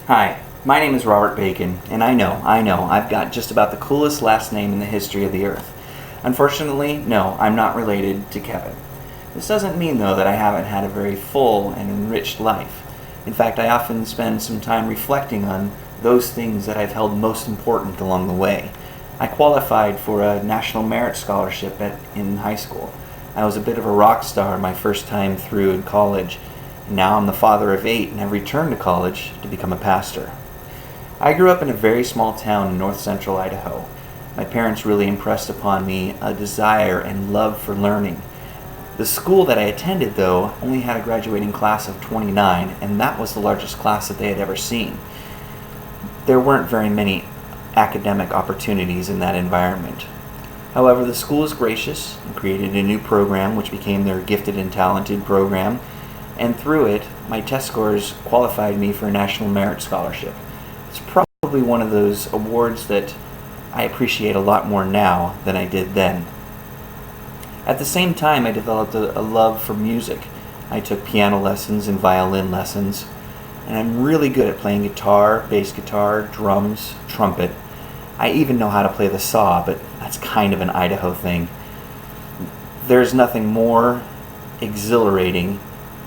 Hi, my name is Robert Bacon, and I know, I've got just about the coolest last name in the history of the earth. Unfortunately, no, I'm not related to Kevin. This doesn't mean, though, that I haven't had a very full and enriched life. In fact, I often spend some time reflecting on those things that I've held most important along the way. I qualified for a National Merit Scholarship in high school. I was a bit of a rock star my first time through in college. Now I'm the father of 8 and have returned to college to become a pastor. I grew up in a very small town in north central Idaho. My parents really impressed upon me a desire and love for learning. The school that I attended, though, only had a graduating class of 29, and that was the largest class that they had ever seen. There weren't very many academic opportunities in that environment. However, the school was gracious and created a new program which became their Gifted and Talented program, and through it, my test scores qualified me for a National Merit Scholarship. It's probably one of those awards that I appreciate a lot more now than I did then. At the same time, I developed a love for music. I took piano lessons and violin lessons, and I'm really good at playing guitar, bass guitar, drums, trumpet. I even know how to play the saw, but that's kind of an Idaho thing. There's nothing more exhilarating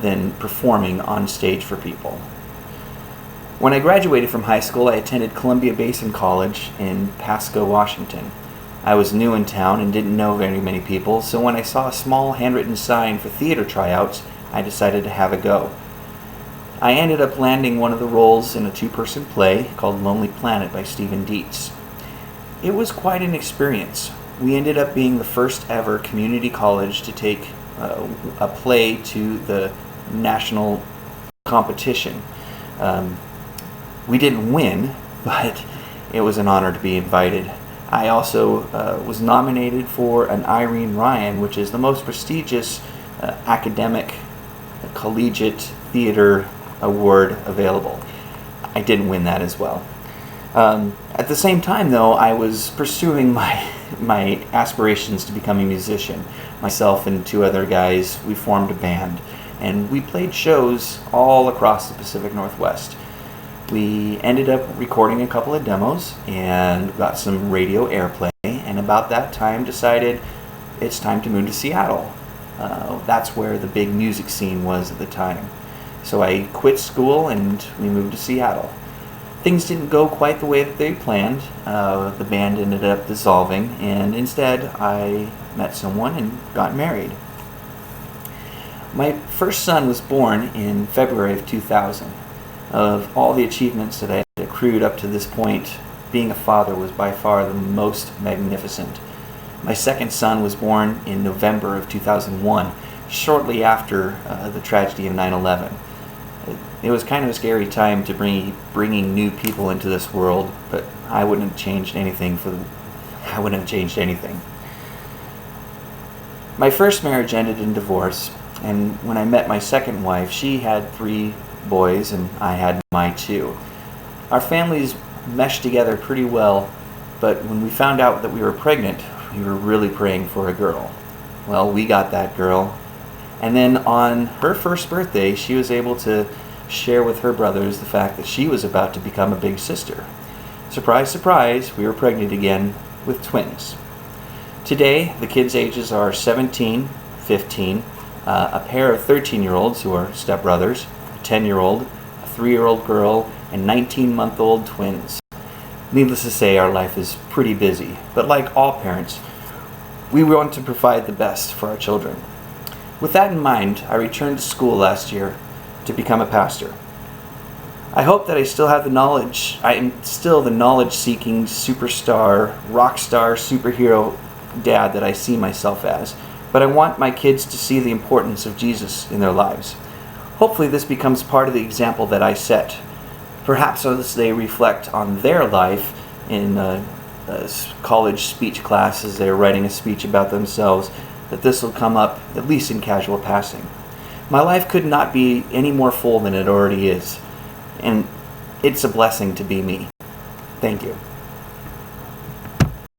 than performing on stage for people. When I graduated from high school, I attended Columbia Basin College in Pasco, Washington. I was new in town and didn't know very many people, so when I saw a small handwritten sign for theater tryouts, I decided to have a go. I ended up landing one of the roles in a 2-person play called Lonely Planet by Stephen Dietz. It was quite an experience. We ended up being the first ever community college to take a play to the national competition. We didn't win, but it was an honor to be invited. I also was nominated for an Irene Ryan, which is the most prestigious academic collegiate theater award available. I didn't win that as well. At the same time, though, I was pursuing my aspirations to become a musician. Myself and 2 other guys, we formed a band, and we played shows all across the Pacific Northwest. We ended up recording a couple of demos and got some radio airplay, and about that time decided it's time to move to Seattle. That's where the big music scene was at the time. So I quit school and we moved to Seattle. Things didn't go quite the way that they planned. The band ended up dissolving, and instead I met someone and got married. My first son was born in February of 2000. Of all the achievements that I had accrued up to this point, being a father was by far the most magnificent. My second son was born in November of 2001, shortly after the tragedy of 9/11. It was kind of a scary time to bringing new people into this world, but I wouldn't have changed anything. My first marriage ended in divorce, and when I met my second wife, she had 3 boys and I had my 2. Our families meshed together pretty well, but when we found out that we were pregnant, we were really praying for a girl. Well, we got that girl, and then on her first birthday, she was able to share with her brothers the fact that she was about to become a big sister. Surprise, surprise, we were pregnant again with twins. Today, the kids' ages are 17, 15, a pair of 13-year-olds who are stepbrothers, a 10-year-old, a 3-year-old girl, and 19-month-old twins. Needless to say, our life is pretty busy, but like all parents, we want to provide the best for our children. With that in mind, I returned to school last year to become a pastor. I hope that I still have the knowledge. I am still the knowledge-seeking superstar, rock star, superhero dad that I see myself as, but I want my kids to see the importance of Jesus in their lives. Hopefully this becomes part of the example that I set. Perhaps as they reflect on their life in a college speech class as they're writing a speech about themselves, that this will come up at least in casual passing. My life could not be any more full than it already is, and it's a blessing to be me. Thank you.